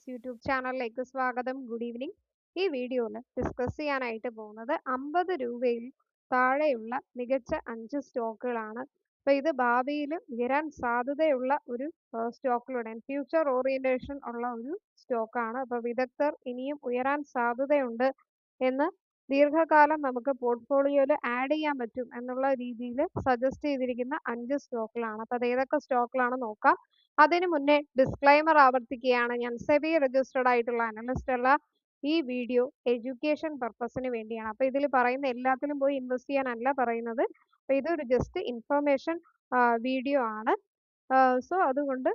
YouTube ചാനലിലേക്ക് സ്വാഗതം. Good evening. ഈ വീഡിയോയിൽ ഡിസ്കസ് ചെയ്യാനായിട്ട് പോകുന്നത് 50 രൂപയിൽ താഴെയുള്ള മികച്ച 5 സ്റ്റോക്കുകളാണ്. അപ്പോൾ ഇത് ഭാവിയിൽ ഉയരാൻ സാധ്യതയുള്ള ഒരു സ്റ്റോക്കുകളുടെ ഫ്യൂച്ചർ ഓറിയന്റേഷൻ ഉള്ള ഒരു സ്റ്റോക്കാണ്. അപ്പോൾ വിദഗ്ധർ ഇനിയും ഉയരാൻ സാധ്യതയുണ്ട് എന്ന് ദീർഘകാലം നമുക്ക് പോർട്ട്ഫോളിയോയിൽ ആഡ് ചെയ്യാൻ പറ്റും എന്നുള്ള രീതിയിൽ സജസ്റ്റ് ചെയ്തിരിക്കുന്ന 5 സ്റ്റോക്കുകളാണ്. അപ്പോൾ അത് ഏതൊക്കെ സ്റ്റോക്കുകളാണെന്ന് നോക്കാം. അതിനു മുന്നേ ഡിസ്ക്ലൈമർ ആവർത്തിക്കുകയാണ്. ഞാൻ സെബി രജിസ്റ്റേർഡ് ആയിട്ടുള്ള അനലിസ്റ്റ് അല്ല. ഈ വീഡിയോ എഡ്യൂക്കേഷൻ പർപ്പസിന് വേണ്ടിയാണ്. അപ്പോൾ ഇതിൽ പറയുന്ന എല്ലാത്തിലും പോയി ഇൻവെസ്റ്റ് ചെയ്യാനല്ല പറയുന്നത്. അപ്പോൾ ഇതൊരു ജസ്റ്റ് ഇൻഫർമേഷൻ വീഡിയോ ആണ്. സോ അതുകൊണ്ട്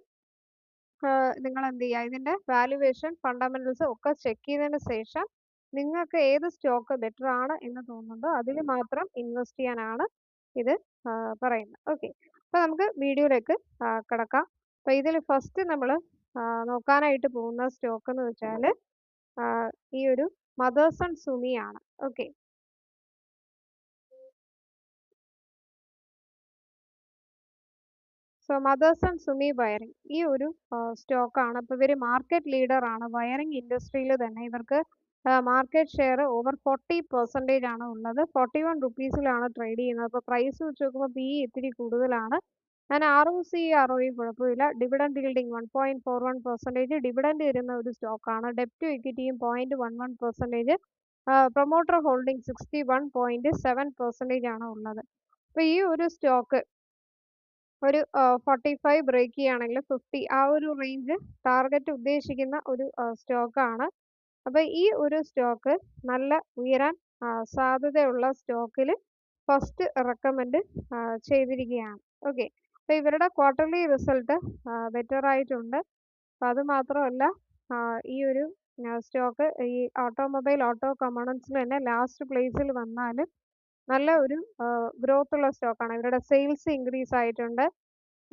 നിങ്ങൾ എന്ത് ചെയ്യുക, ഇതിന്റെ വാല്യുവേഷൻ ഫണ്ടമെന്റൽസ് ഒക്കെ ചെക്ക് ചെയ്തതിന് ശേഷം നിങ്ങൾക്ക് ഏത് സ്റ്റോക്ക് ബെറ്റർ ആണ് എന്ന് തോന്നുന്നുണ്ടോ അതിൽ മാത്രം ഇൻവെസ്റ്റ് ചെയ്യാനാണ് ഇത് പറയുന്നത്. ഓക്കെ, അപ്പോൾ നമുക്ക് വീഡിയോയിലേക്ക് കിടക്കാം. അപ്പോൾ ഇതിൽ ഫസ്റ്റ് നമ്മൾ നോക്കാനായിട്ട് പോകുന്ന സ്റ്റോക്ക് എന്ന് വെച്ചാൽ ഈ ഒരു മദേഴ്സൺ സുമി ആണ്. ഓക്കെ, സോ മദേഴ്സൺ സുമി വയറിംഗ് ഈ ഒരു സ്റ്റോക്കാണ്. അപ്പോൾ ഇവർ മാർക്കറ്റ് ലീഡർ ആണ് വയറിംഗ് ഇൻഡസ്ട്രിയിൽ തന്നെ. ഇവർക്ക് മാർക്കറ്റ് ഷെയർ ഓവർ 40% ആണ് ഉള്ളത്. 41 റുപ്പീസിലാണ് ട്രേഡ് ചെയ്യുന്നത്. അപ്പോൾ പ്രൈസ് വെച്ച് നോക്കുമ്പോൾ PE ഇത്തിരി കൂടുതലാണ്. അങ്ങനെ ROCE ROE കുഴപ്പമില്ല. ഡിവിഡൻഡ് yielding 1.41%, ഡിവിഡൻഡ് തരുന്ന ഒരു സ്റ്റോക്കാണ്. ഡെപ്റ്റ് ടു ഇക്വിറ്റിയും 0.11%, പ്രൊമോട്ടർ ഹോൾഡിംഗ് 61.7% ആണ് ഉള്ളത്. അപ്പോൾ ഈ ഒരു സ്റ്റോക്ക് ഒരു 45 ബ്രേക്ക് ചെയ്യുകയാണെങ്കിൽ 50 ആ ഒരു റേഞ്ച് ടാർഗറ്റ് ഉദ്ദേശിക്കുന്ന ഒരു സ്റ്റോക്കാണ്. അപ്പോൾ ഈ ഒരു സ്റ്റോക്ക് നല്ല ഉയരാൻ സാധ്യതയുള്ള സ്റ്റോക്കിൽ ഫസ്റ്റ് റെക്കമെൻഡ് ചെയ്തിരിക്കുകയാണ്. ഓക്കെ, അപ്പോൾ ഇവരുടെ ക്വാർട്ടർലി റിസൾട്ട് ബെറ്റർ ആയിട്ടുണ്ട്. അപ്പോൾ അത് മാത്രമല്ല ഈ ഒരു സ്റ്റോക്ക് ഈ ഓട്ടോമൊബൈൽ ഓട്ടോ കമ്പോണൻസിൽ തന്നെ ലാസ്റ്റ് പ്ലേസിൽ വന്നാലും നല്ല ഒരു ഗ്രോത്ത് ഉള്ള സ്റ്റോക്കാണ്. ഇവരുടെ സെയിൽസ് ഇൻക്രീസ് ആയിട്ടുണ്ട്.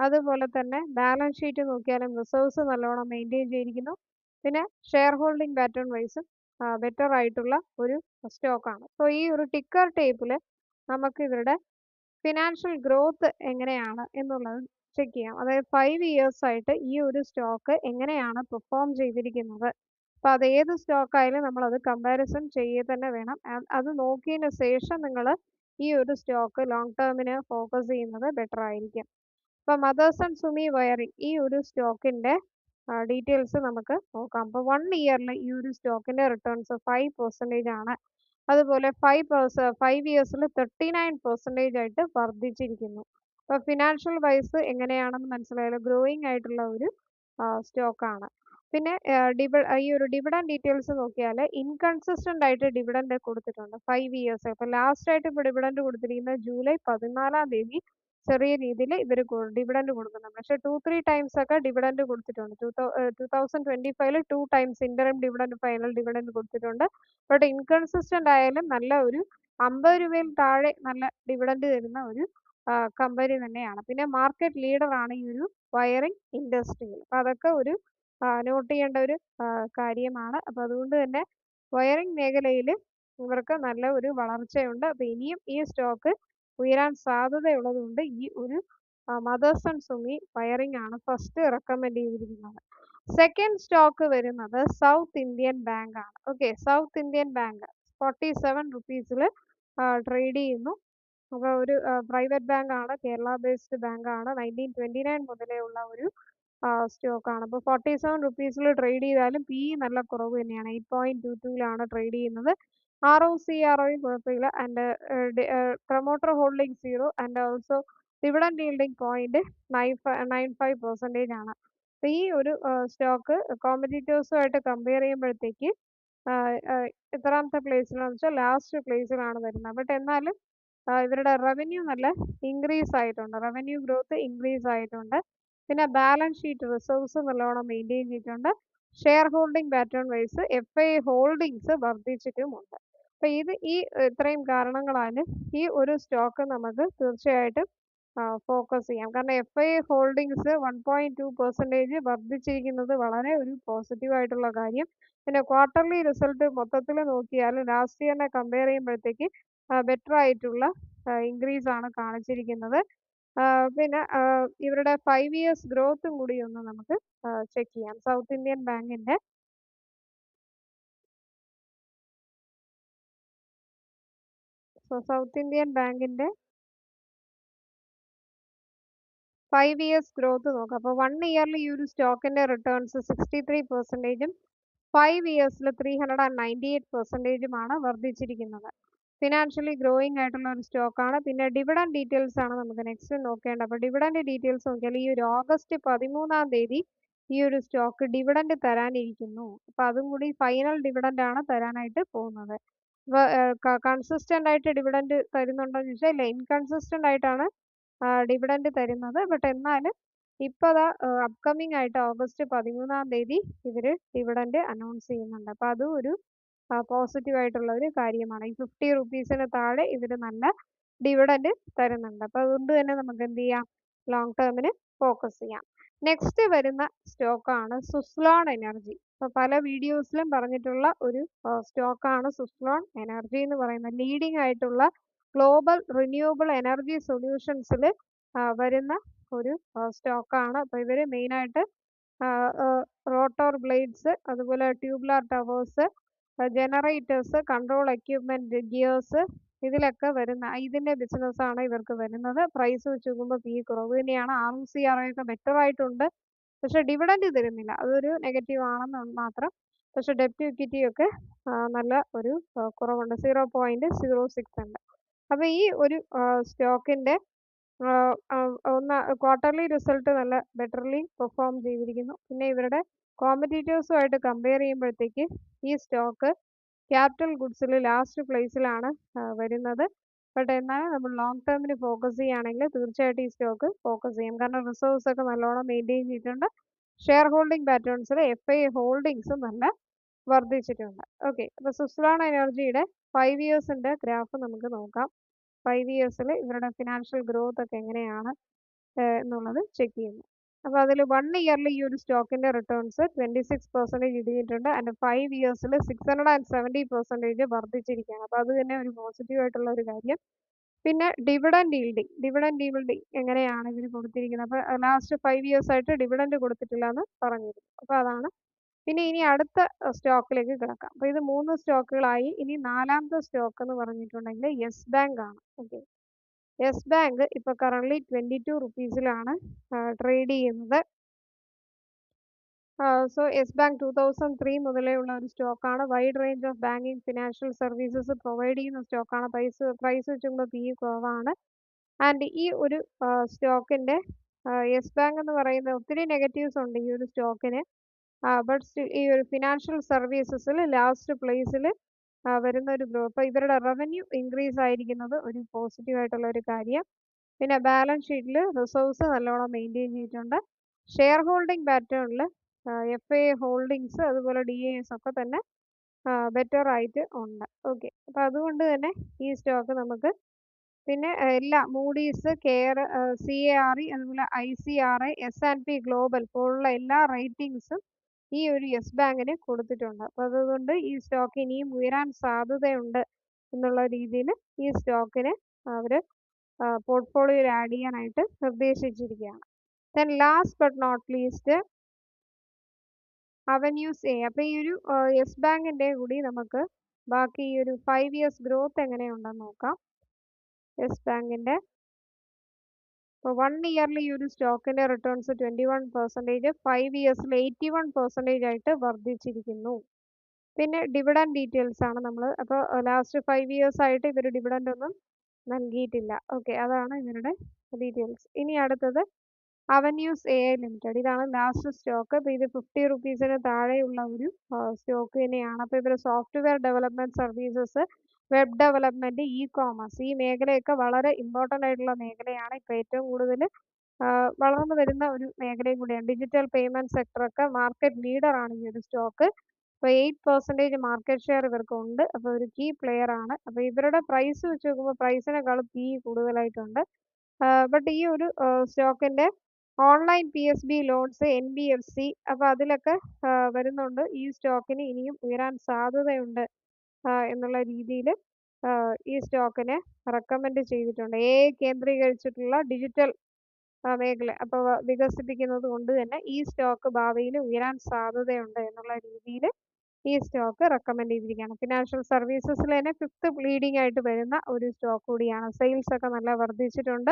അതുപോലെ തന്നെ ബാലൻസ് ഷീറ്റ് നോക്കിയാലും റിസർവ്സ് നല്ലോണം മെയിൻറ്റെയിൻ ചെയ്തിരിക്കുന്നു. പിന്നെ ഷെയർ ഹോൾഡിംഗ് പാറ്റേൺ വൈസും ബെറ്റർ ആയിട്ടുള്ള ഒരു സ്റ്റോക്കാണ്. സോ ഈ ഒരു ടിക്കർ ടേപ്പിൽ നമുക്ക് ഇവരുടെ ഫിനാൻഷ്യൽ ഗ്രോത്ത് എങ്ങനെയാണ് എന്നുള്ളത് ചെക്ക് ചെയ്യാം. അതായത് 5 ഇയേഴ്സ് ആയിട്ട് ഈ ഒരു സ്റ്റോക്ക് എങ്ങനെയാണ് പെർഫോം ചെയ്തിരിക്കുന്നത്. അപ്പോൾ അത് ഏത് സ്റ്റോക്കായാലും നമ്മളത് കമ്പാരിസൺ ചെയ്യുക തന്നെ വേണം. അത് നോക്കിയതിന് ശേഷം നിങ്ങൾ ഈ ഒരു സ്റ്റോക്ക് ലോങ് ടേമിന് ഫോക്കസ് ചെയ്യുന്നത് ബെറ്റർ ആയിരിക്കും. അപ്പോൾ മദേഴ്സൺ സുമി വയറിംഗ് ഈ ഒരു സ്റ്റോക്കിന്റെ ഡീറ്റെയിൽസ് നമുക്ക് നോക്കാം. അപ്പോൾ 1 ഇയറിൽ ഈ ഒരു സ്റ്റോക്കിന്റെ റിട്ടേൺസ് 5% ആണ്. അതുപോലെ 5 ഇയേഴ്സിൽ 39% ആയിട്ട് വർദ്ധിച്ചിരിക്കുന്നു. അപ്പോൾ ഫിനാൻഷ്യൽ വൈസ് എങ്ങനെയാണെന്ന് മനസ്സിലായാലോ, ഗ്രോയിങ് ആയിട്ടുള്ള ഒരു സ്റ്റോക്കാണ്. പിന്നെ ഈ ഒരു ഡിവിഡൻഡ് ഡീറ്റെയിൽസ് നോക്കിയാൽ ഇൻകൺസിസ്റ്റന്റ് ആയിട്ട് ഡിവിഡൻഡ് കൊടുത്തിട്ടുണ്ട് 5 ഇയേഴ്സ്. അപ്പോൾ ലാസ്റ്റ് ആയിട്ട് ഇപ്പോൾ ഡിവിഡൻഡ് കൊടുത്തിരിക്കുന്നത് ജൂലൈ 14-ാം തീയതി ചെറിയ രീതിയിൽ ഇവർ ഡിവിഡൻഡ് കൊടുക്കുന്നുണ്ട്. പക്ഷേ 2-3 ടൈംസ് ഒക്കെ ഡിവിഡൻഡ് കൊടുത്തിട്ടുണ്ട്. 2025 2 times interim dividend final dividend കൊടുത്തിട്ടുണ്ട്. ബട്ട് ഇൻകൺസിസ്റ്റന്റ് ആയാലും നല്ല ഒരു 50 രൂപയിൽ താഴെ നല്ല ഡിവിഡൻഡ് തരുന്ന ഒരു കമ്പനി തന്നെയാണ്. പിന്നെ മാർക്കറ്റ് ലീഡർ ആണ് ഈ ഒരു വയറിംഗ് ഇൻഡസ്ട്രിയിൽ. അപ്പോൾ അതൊക്കെ ഒരു നോട്ട് ചെയ്യേണ്ട ഒരു കാര്യമാണ്. അപ്പോൾ അതുകൊണ്ട് തന്നെ വയറിംഗ് മേഖലയിൽ ഇവർക്ക് നല്ല ഒരു വളർച്ചയുണ്ട്. അപ്പോൾ ഇനിയും ഈ സ്റ്റോക്ക് ഉയരാൻ സാധ്യതയുള്ളതുകൊണ്ട് ഈ ഒരു മദേഴ്സൺ സുമി വയറിംഗ് ആണ് ഫസ്റ്റ് റെക്കമെൻഡ് ചെയ്തിരിക്കുന്നത്. സെക്കൻഡ് സ്റ്റോക്ക് വരുന്നത് സൗത്ത് ഇന്ത്യൻ ബാങ്ക് ആണ്. ഓക്കെ, സൗത്ത് ഇന്ത്യൻ ബാങ്ക് 47 റുപ്പീസിൽ ട്രേഡ് ചെയ്യുന്നു. അപ്പോൾ ഒരു പ്രൈവറ്റ് ബാങ്ക് ആണ്, കേരള ബേസ്ഡ് ബാങ്ക് ആണ്. 1929 മുതലേ ഉള്ള ഒരു സ്റ്റോക്കാണ്. അപ്പോൾ 47 റുപ്പീസിൽ ട്രേഡ് ചെയ്താലും PE നല്ല കുറവ് തന്നെയാണ്. 8.22 ട്രേഡ് ചെയ്യുന്നത്. ROCE ROE കുഴപ്പമില്ല. And promoter holding 0 and also dividend yielding 0.95% ആണ്. അപ്പോൾ ഈ ഒരു സ്റ്റോക്ക് കോമ്പറ്റീറ്റേഴ്സുമായിട്ട് കമ്പയർ ചെയ്യുമ്പോഴത്തേക്ക് എത്രാമത്തെ പ്ലേസിലാണെന്ന് വെച്ചാൽ ലാസ്റ്റ് പ്ലേസിലാണ് വരുന്നത്. ബട്ട് എന്നാലും ഇവരുടെ റവന്യൂ നല്ല ഇൻക്രീസ് ആയിട്ടുണ്ട്. റവന്യൂ ഗ്രോത്ത് ഇൻക്രീസ് ആയിട്ടുണ്ട്. പിന്നെ ബാലൻസ് ഷീറ്റ് റിസർവ്സ് നല്ലോണം മെയിൻറ്റെയിൻ ചെയ്തിട്ടുണ്ട്. Share holding pattern wise FII holdings വർദ്ധിച്ചിട്ടുമുണ്ട്. അപ്പോൾ ഈ ഇത്രയും കാരണങ്ങളാൽ ഈ ഒരു സ്റ്റോക്ക് നമുക്ക് തീർച്ചയായിട്ടും ഫോക്കസ് ചെയ്യാം. കാരണം FII ഹോൾഡിങ്സ് 1.2% വർദ്ധിച്ചിരിക്കുന്നത് വളരെ ഒരു പോസിറ്റീവ് ആയിട്ടുള്ള കാര്യം. പിന്നെ ക്വാർട്ടർലി റിസൾട്ട് മൊത്തത്തിൽ നോക്കിയാൽ ലാസ്റ്റ് ഇയറിനെ കമ്പയർ ചെയ്യുമ്പോഴത്തേക്ക് ബെറ്റർ ആയിട്ടുള്ള ഇൻക്രീസ് ആണ് കാണിച്ചിരിക്കുന്നത്. പിന്നെ ഇവരുടെ 5 ഇയേഴ്സ് ഗ്രോത്തും കൂടി ഒന്ന് നമുക്ക് ചെക്ക് ചെയ്യാം. സൗത്ത് ഇന്ത്യൻ ബാങ്കിന്റെ സൗത്ത് ഇന്ത്യൻ ബാങ്കിന്റെ 5 ഇയേഴ്സ് ഗ്രോത്ത് നോക്കാം. അപ്പോൾ 1 ഇയറിൽ ഈ ഒരു സ്റ്റോക്കിന്റെ റിട്ടേൺസ് 63%ഉം 5 ഇയേഴ്സിൽ 398%ഉമാണ് വർദ്ധിച്ചിരിക്കുന്നത്. ഫിനാൻഷ്യലി ഗ്രോയിങ് ആയിട്ടുള്ള ഒരു സ്റ്റോക്കാണ്. പിന്നെ ഡിവിഡൻഡ് ഡീറ്റെയിൽസ് ആണ് നമുക്ക് നെക്സ്റ്റ് നോക്കേണ്ടത്. അപ്പോൾ ഡിവിഡൻഡ് ഡീറ്റെയിൽസ് നോക്കിയാൽ ഈ ഒരു ഓഗസ്റ്റ് 13-ാം തീയതി ഈ ഒരു സ്റ്റോക്ക് ഡിവിഡൻഡ് തരാനിരിക്കുന്നു. അപ്പോൾ അതും കൂടി ഫൈനൽ ഡിവിഡൻഡ് ആണ് തരാനായിട്ട് പോകുന്നത്. അപ്പോൾ കൺസിസ്റ്റന്റ് ആയിട്ട് ഡിവിഡൻഡ് തരുന്നുണ്ടോ എന്ന് ചോദിച്ചാൽ ഇല്ല, ഇൻകൺസിസ്റ്റന്റ് ആയിട്ടാണ് ഡിവിഡൻഡ് തരുന്നത്. ബട്ട് എന്നാലും ഇപ്പോൾ അപ്കമിങ് ആയിട്ട് ഓഗസ്റ്റ് 13-ാം തീയതി ഇവർ ഡിവിഡൻഡ് അനൗൺസ് ചെയ്യുന്നുണ്ട്. അപ്പോൾ അതും ഒരു പോസിറ്റീവ് ആയിട്ടുള്ള ഒരു കാര്യമാണ്. ഈ 50 റുപ്പീസിന് താഴെ ഇവർ നല്ല ഡിവിഡൻഡ് തരുന്നുണ്ട്. അപ്പോൾ അതുകൊണ്ട് തന്നെ നമുക്ക് എന്ത് ചെയ്യാം, ലോങ് ടേമിന് ഫോക്കസ് ചെയ്യാം. നെക്സ്റ്റ് വരുന്ന സ്റ്റോക്കാണ് സുസ്ലോൺ എനർജി. അപ്പോൾ പല വീഡിയോസിലും പറഞ്ഞിട്ടുള്ള ഒരു സ്റ്റോക്കാണ് സുസ്ലോൺ എനർജി എന്ന് പറയുന്നത്. ലീഡിംഗ് ആയിട്ടുള്ള ഗ്ലോബൽ റിന്യൂവബിൾ എനർജി സൊല്യൂഷൻസിൽ വരുന്ന ഒരു സ്റ്റോക്കാണ്. അപ്പോൾ ഇവർ മെയിനായിട്ട് റോട്ടോർ ബ്ലേഡ്സ്, അതുപോലെ tubular towers, generators, control equipment, gears, ഇതിലൊക്കെ വരുന്ന ഇതിന്റെ ബിസിനസ്സാണ് ഇവർക്ക് വരുന്നത്. പ്രൈസ് വെച്ച് നോക്കുമ്പോൾ പി കുറവ് തന്നെയാണ്. ROCRO ഒക്കെ ബെറ്റർ ആയിട്ടുണ്ട്, പക്ഷെ ഡിവിഡൻഡ് തരുന്നില്ല. അതൊരു നെഗറ്റീവ് ആണെന്ന് മാത്രം. പക്ഷെ ഡെപ്റ്റ് ഇക്വിറ്റി ഒക്കെ നല്ല ഒരു കുറവുണ്ട്, 0.06 ഉണ്ട്. അപ്പോൾ ഈ ഒരു സ്റ്റോക്കിന്റെ ക്വാർട്ടർലി റിസൾട്ട് നല്ല ബെറ്റർലി പെർഫോം ചെയ്തിരിക്കുന്നു. പിന്നെ ഇവരുടെ കോമ്പറ്റീറ്റേഴ്സുമായിട്ട് കമ്പയർ ചെയ്യുമ്പോഴത്തേക്ക് ഈ സ്റ്റോക്ക് ക്യാപിറ്റൽ ഗുഡ്സിൽ ലാസ്റ്റ് പ്ലേസിലാണ് വരുന്നത്. ബട്ട് എന്നാലും നമ്മൾ ലോങ് ടേമിന് ഫോക്കസ് ചെയ്യുകയാണെങ്കിൽ തീർച്ചയായിട്ടും ഈ സ്റ്റോക്ക് ഫോക്കസ് ചെയ്യും. കാരണം റിസർവ്സ് ഒക്കെ നല്ലോണം മെയിൻറ്റെയിൻ ചെയ്തിട്ടുണ്ട്. ഷെയർ ഹോൾഡിംഗ് പാറ്റേൺസിൽ FII ഹോൾഡിങ്സ് നല്ല വർദ്ധിച്ചിട്ടുണ്ട്. ഓക്കെ, അപ്പോൾ സുസ്ലോൺ എനർജിയുടെ 5 ഇയേഴ്സിന്റെ ഗ്രാഫ് നമുക്ക് നോക്കാം. 5 ഇയേഴ്സിൽ ഇവരുടെ ഫിനാൻഷ്യൽ ഗ്രോത്ത് ഒക്കെ എങ്ങനെയാണ് എന്നുള്ളത് ചെക്ക് ചെയ്യുന്നു. അപ്പോൾ അതിൽ 1 ഇയറിൽ ഈ ഒരു സ്റ്റോക്കിന്റെ റിട്ടേൺസ് 26% ഇടിഞ്ഞിട്ടുണ്ട്. ആൻഡ് 5 ഇയേഴ്സിൽ 670% വർദ്ധിച്ചിരിക്കുകയാണ്. അപ്പോൾ അത് തന്നെ ഒരു പോസിറ്റീവ് ആയിട്ടുള്ള ഒരു കാര്യം. പിന്നെ ഡിവിഡൻഡ് ഈൽഡിങ് എങ്ങനെയാണ് ഇവർ കൊടുത്തിരിക്കുന്നത്. അപ്പോൾ ലാസ്റ്റ് 5 ഇയേഴ്സ് ആയിട്ട് ഡിവിഡൻഡ് കൊടുത്തിട്ടില്ല എന്ന് പറഞ്ഞിരുന്നു. അപ്പോൾ അതാണ്. പിന്നെ ഇനി അടുത്ത സ്റ്റോക്കിലേക്ക് കിടക്കാം. അപ്പോൾ ഇത് 3 സ്റ്റോക്കുകളായി. ഇനി 4ാമത്തെ സ്റ്റോക്ക് എന്ന് പറഞ്ഞിട്ടുണ്ടെങ്കിൽ യെസ് ബാങ്ക് ആണ്. ഓക്കെ, യെസ് ബാങ്ക് ഇപ്പോൾ കറന്റ് 22 റുപ്പീസിലാണ് ട്രേഡ് ചെയ്യുന്നത്. സോ യെസ് ബാങ്ക് 2003 മുതലേ ഉള്ള ഒരു സ്റ്റോക്കാണ്. Wide range of banking financial services provide ചെയ്യുന്ന സ്റ്റോക്കാണ്. പ്രൈസ് വെച്ചുമ്പോൾ പി കുറവാണ്. ആൻഡ് ഈ ഒരു സ്റ്റോക്കിന്റെ യെസ് ബാങ്ക് എന്ന് പറയുന്ന ഒത്തിരി നെഗറ്റീവ്സ് ഉണ്ട് ഈ ഒരു സ്റ്റോക്കിന്. ബട്ട് ഈ ഒരു ഫിനാൻഷ്യൽ സർവീസസിൽ ലാസ്റ്റ് പ്ലേസിൽ വരുന്ന ഒരു ഗ്രോത്ത്. അപ്പോൾ ഇവരുടെ റവന്യൂ ഇൻക്രീസ് ആയിരിക്കുന്നത് ഒരു പോസിറ്റീവ് ആയിട്ടുള്ള ഒരു കാര്യം. പിന്നെ ബാലൻസ് ഷീറ്റിൽ റിസർവ്സ് നല്ലോണം മെയിൻറ്റെയിൻ ചെയ്തിട്ടുണ്ട്. ഷെയർ ഹോൾഡിംഗ് പാറ്റേണിൽ FII ഹോൾഡിങ്സ്, അതുപോലെ DAS ഒക്കെ തന്നെ ബെറ്റർ ആയിട്ട് ഉണ്ട്. ഓക്കെ, അപ്പോൾ അതുകൊണ്ട് തന്നെ ഈ സ്റ്റോക്ക് നമുക്ക് പിന്നെ എല്ലാ മൂഡീസ്, കെയർ, CARE, അതുപോലെ ICRA, S&P ഗ്ലോബൽ പോലുള്ള എല്ലാ റേറ്റിംഗ്സും ഈ ഒരു യെസ് ബാങ്കിന് കൊടുത്തിട്ടുണ്ട്. അപ്പോൾ അതുകൊണ്ട് ഈ സ്റ്റോക്ക് ഇനിയും ഉയരാൻ സാധ്യതയുണ്ട് എന്നുള്ള രീതിയിൽ ഈ സ്റ്റോക്കിന് അവർ പോർട്ട്ഫോളിയോയിൽ ആഡ് ചെയ്യാനായിട്ട് നിർദ്ദേശിച്ചിരിക്കുകയാണ്. Then last but not least avenues A. അപ്പോൾ ഈ ഒരു യെസ് ബാങ്കിന്റെ കൂടി നമുക്ക് ബാക്കി ഈ ഒരു 5 ഇയേഴ്സ് ഗ്രോത്ത് എങ്ങനെയുണ്ടെന്ന് നോക്കാം. യെസ് ബാങ്കിന്റെ 1 ഇയറിൽ ഈ ഒരു സ്റ്റോക്കിന്റെ റിട്ടേൺസ് 21%, 5 ഇയേഴ്സിൽ 81% ആയിട്ട് വർദ്ധിച്ചിരിക്കുന്നു. പിന്നെ ഡിവിഡൻഡ് ഡീറ്റെയിൽസ് ആണ് നമ്മൾ. അപ്പോൾ ലാസ്റ്റ് 5 ഇയേഴ്സ് ആയിട്ട് ഇവർ ഡിവിഡൻഡ് ഒന്നും നൽകിയിട്ടില്ല. ഓക്കെ, അതാണ് ഇവരുടെ ഡീറ്റെയിൽസ്. ഇനി അടുത്തത് അവന്യൂസ് AI ലിമിറ്റഡ്. ഇതാണ് ലാസ്റ്റ് സ്റ്റോക്ക്. അപ്പോൾ ഇത് 50 റുപ്പീസിന് താഴെയുള്ള ഒരു സ്റ്റോക്ക് തന്നെയാണ്. അപ്പോൾ ഇവർ software development services, web development, commerce, ഈ മേഖലയൊക്കെ വളരെ ഇമ്പോർട്ടൻ്റ് ആയിട്ടുള്ള മേഖലയാണ്. ഇപ്പോൾ ഏറ്റവും കൂടുതൽ വളർന്നു വരുന്ന ഒരു മേഖലയും കൂടിയാണ്. ഡിജിറ്റൽ പേയ്മെന്റ് സെക്ടറൊക്കെ മാർക്കറ്റ് ലീഡർ ആണ് ഈ ഒരു സ്റ്റോക്ക്. അപ്പോൾ 8% മാർക്കറ്റ് ഷെയർ ഇവർക്കുണ്ട്. അപ്പോൾ ഒരു കീ പ്ലെയർ ആണ്. അപ്പോൾ ഇവരുടെ പ്രൈസ് വെച്ച് നോക്കുമ്പോൾ പ്രൈസിനെക്കാളും പി കൂടുതലായിട്ടുണ്ട്. ബട്ട് ഈ ഒരു സ്റ്റോക്കിന്റെ ഓൺലൈൻ PSB ലോൺസ്, NBFC, അപ്പോൾ അതിലൊക്കെ വരുന്നുണ്ട്. ഈ സ്റ്റോക്കിന് ഇനിയും ഉയരാൻ സാധ്യതയുണ്ട് എന്നുള്ള രീതിയിൽ ഈ സ്റ്റോക്കിനെ റെക്കമെൻഡ് ചെയ്തിട്ടുണ്ട്. AI കേന്ദ്രീകരിച്ചിട്ടുള്ള ഡിജിറ്റൽ മേഖല അപ്പോൾ വികസിപ്പിക്കുന്നത് കൊണ്ട് തന്നെ ഈ സ്റ്റോക്ക് ഭാവിയിൽ ഉയരാൻ സാധ്യതയുണ്ട് എന്നുള്ള രീതിയിൽ ഈ സ്റ്റോക്ക് റെക്കമെൻഡ് ചെയ്തിരിക്കുകയാണ്. ഫിനാൻഷ്യൽ സർവീസസിൽ തന്നെ 5th ലീഡിംഗ് ആയിട്ട് വരുന്ന ഒരു സ്റ്റോക്ക് കൂടിയാണ്. സെയിൽസ് ഒക്കെ നല്ല വർദ്ധിച്ചിട്ടുണ്ട്.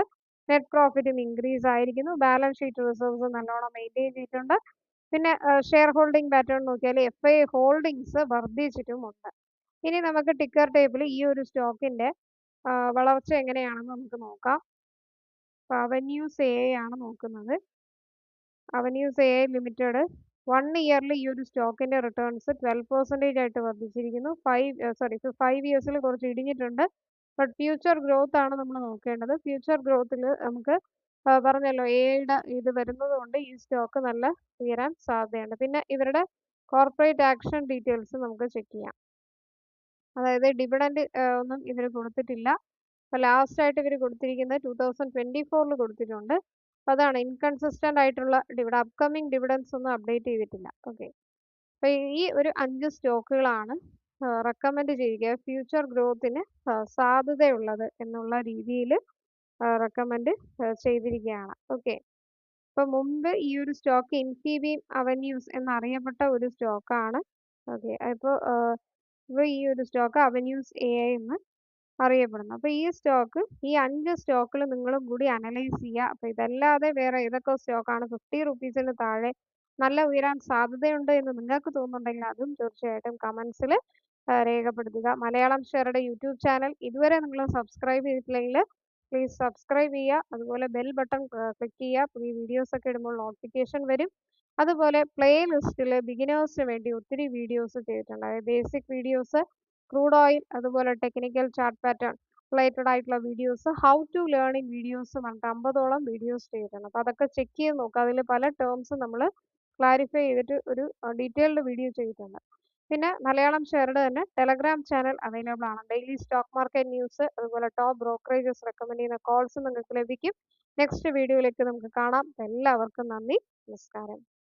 നെറ്റ് പ്രോഫിറ്റും ഇൻക്രീസ് ആയിരിക്കുന്നു. ബാലൻസ് ഷീറ്റ് റിസർവ്സ് നല്ലോണം മെയിൻറ്റെയിൻ ചെയ്തിട്ടുണ്ട്. പിന്നെ ഷെയർ ഹോൾഡിംഗ് പാറ്റേൺ നോക്കിയാൽ FI ഹോൾഡിങ്സ് വർദ്ധിച്ചിട്ടുമുണ്ട്. ഇനി നമുക്ക് ടിക്കർ ടേബിൾ ഈ ഒരു സ്റ്റോക്കിന്റെ വളർച്ച എങ്ങനെയാണെന്ന് നമുക്ക് നോക്കാം. അവന്യൂസ് AI ആണ് നോക്കുന്നത്. അവന്യൂസ് AI ലിമിറ്റഡ് 1 ഇയറിൽ ഈ ഒരു സ്റ്റോക്കിന്റെ റിട്ടേൺസ് 12% ആയിട്ട് വർദ്ധിച്ചിരിക്കുന്നു. 5 ഇയേഴ്സിൽ കുറച്ച് ഇടിഞ്ഞിട്ടുണ്ട്. ബട്ട് ഫ്യൂച്ചർ ഗ്രോത്ത് ആണ് നമ്മൾ നോക്കേണ്ടത്. ഫ്യൂച്ചർ ഗ്രോത്തിൽ നമുക്ക് പറഞ്ഞല്ലോ AIയുടെ ഇത് വരുന്നത് കൊണ്ട് ഈ സ്റ്റോക്ക് നല്ല ഉയരാൻ സാധ്യതയുണ്ട്. പിന്നെ ഇവരുടെ കോർപ്പറേറ്റ് ആക്ഷൻ ഡീറ്റെയിൽസ് നമുക്ക് ചെക്ക് ചെയ്യാം. അതായത് ഡിവിഡൻഡ് ഒന്നും ഇവർ കൊടുത്തിട്ടില്ല. ലാസ്റ്റ് ആയിട്ട് ഇവർ കൊടുത്തിരിക്കുന്നത് 2024 കൊടുത്തിട്ടുണ്ട്. അപ്പോൾ അതാണ് ഇൻകൺസിസ്റ്റന്റ് ആയിട്ടുള്ള അപ്കമിങ് ഡിവിഡൻസ് ഒന്നും അപ്ഡേറ്റ് ചെയ്തിട്ടില്ല. ഓക്കെ, അപ്പോൾ ഈ ഒരു 5 സ്റ്റോക്കുകളാണ് റെക്കമെൻഡ് ചെയ്യുക ഫ്യൂച്ചർ ഗ്രോത്തിന് സാധ്യതയുള്ളത് എന്നുള്ള രീതിയിൽ റെക്കമെൻഡ് ചെയ്തിരിക്കുകയാണ്. ഓക്കെ, അപ്പോൾ മുമ്പ് ഈ ഒരു സ്റ്റോക്ക് ഇൻഫിബീം അവന്യൂസ് എന്നറിയപ്പെട്ട ഒരു സ്റ്റോക്കാണ്. ഓക്കെ, അപ്പോൾ ഈ ഒരു സ്റ്റോക്ക് അവന്യൂസ് AI എന്ന് അറിയപ്പെടുന്നു. അപ്പോൾ ഈ സ്റ്റോക്ക് ഈ 5 സ്റ്റോക്കിൽ നിങ്ങളും കൂടി അനലൈസ് ചെയ്യുക. അപ്പോൾ ഇതല്ലാതെ വേറെ ഏതൊക്കെ സ്റ്റോക്കാണ് 50 റുപ്പീസിന് താഴെ നല്ല ഉയരാൻ സാധ്യതയുണ്ട് എന്ന് നിങ്ങൾക്ക് തോന്നുന്നുണ്ടെങ്കിൽ അതും തീർച്ചയായിട്ടും കമൻസിൽ രേഖപ്പെടുത്തുക. മലയാളം ഷെയറുടെ യൂട്യൂബ് ചാനൽ ഇതുവരെ നിങ്ങൾ സബ്സ്ക്രൈബ് ചെയ്തിട്ടില്ലെങ്കിൽ പ്ലീസ് സബ്സ്ക്രൈബ് ചെയ്യുക. അതുപോലെ ബെൽ ബട്ടൺ ക്ലിക്ക് ചെയ്യുക. പുതിയ വീഡിയോസ് ഒക്കെ ഇടുമ്പോൾ നോട്ടിഫിക്കേഷൻ വരും. അതുപോലെ പ്ലേ ലിസ്റ്റിൽ ബിഗിനേഴ്സിന് വേണ്ടി ഒത്തിരി വീഡിയോസ് ചെയ്തിട്ടുണ്ട്. അതായത് ബേസിക് വീഡിയോസ്, ക്രൂഡ് ഓയിൽ, അതുപോലെ ടെക്നിക്കൽ ചാർട്ട് പാറ്റേൺ റിലേറ്റഡ് ആയിട്ടുള്ള videos, how to learn in videos പറഞ്ഞിട്ട് 50ഓളം വീഡിയോസ് ചെയ്തിട്ടുണ്ട്. അപ്പോൾ അതൊക്കെ ചെക്ക് ചെയ്ത് നോക്കുക. അതിൽ പല ടേംസും നമ്മൾ ക്ലാരിഫൈ ചെയ്തിട്ട് ഒരു ഡീറ്റെയിൽഡ് വീഡിയോ ചെയ്തിട്ടുണ്ട്. പിന്നെ മലയാളം ഷെയറുടെ തന്നെ ടെലഗ്രാം ചാനൽ അവൈലബിൾ ആണ്. ഡെയിലി സ്റ്റോക്ക് മാർക്കറ്റ് ന്യൂസ്, അതുപോലെ ടോപ്പ് ബ്രോക്കറേജസ് റെക്കമെൻഡ് ചെയ്യുന്ന കോൾസ് നിങ്ങൾക്ക് ലഭിക്കും. നെക്സ്റ്റ് വീഡിയോയിലേക്ക് നമുക്ക് കാണാം. എല്ലാവർക്കും നന്ദി, നമസ്കാരം.